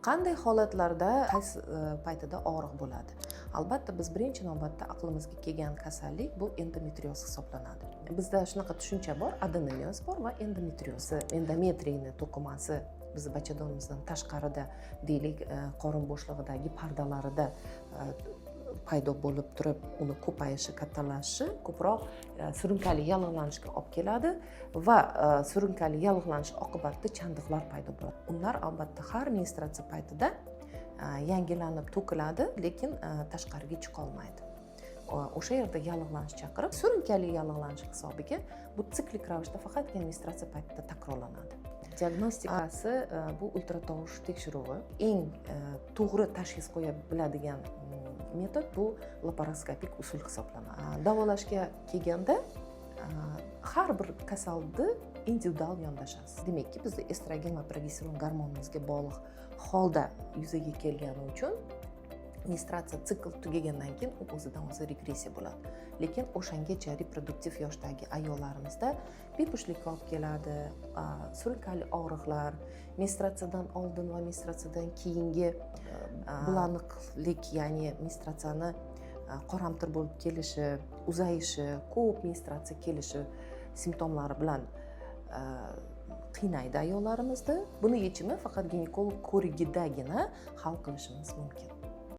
Qanday holatlarda qaysi paytida og'riq bo'ladi? Albatta biz birinchi navbatda aqlimizga kelgan kasallik bu endometrioz hisoblanadi. Bizda shunaqa tushuncha bor, adenomioz bor va endometrioz. Endometriyni to'qimasi bizni bachadonimizdan tashqarida, deylik, qorin bo'shlig'idagi pardalarida paydo bo'lib turib, uni ko'payishi, kattalashishi ko'proq surunkali yallig'lanishga olib keladi va surunkali yallig'lanish oqibatida chandiqlar paydo bo'ladi. Ular albatta har menstruatsiya paytida yangilanib to'kiladi, lekin tashqariga chiqa olmaydi. O'sha yerda yallig'lanish chaqirib, surunkali yallig'lanish hisobiga bu siklik ravishda faqatgina menstruatsiya paytida takrorlanadi. Diagnostikasi bu ultratovush tekshiruvi. Eng to'g'ri tashxis qo'ya biladigan metod bu laparoskopik usul hisoblanadi. Davolashga kelganda har bir kasalni individual yondashasiz. Demakki, bizda estrogen va progesteron gormonimizga bog'liq holda yuzaga kelgani uchun menstruatsiya sikl tugagandan keyin u o'zidan o'zi regressiya bo'ladi. Lekin o'shangacha reproduktiv yoshdagi ayollarimizda bepushtlikka olib keladi, surunkali og'riqlar, menstruatsiyadan oldin va menstruatsiyadan keyingi bulaniqlik, ya'ni menstruatsiyani qoramtir bo'lib kelishi, uzayishi, ko'p menstruatsiya kelishi simptomlari bilan qiynaydi ayollarimizni. Buni yechimi faqat ginekolog ko'rigidagina hal qilishimiz mumkin.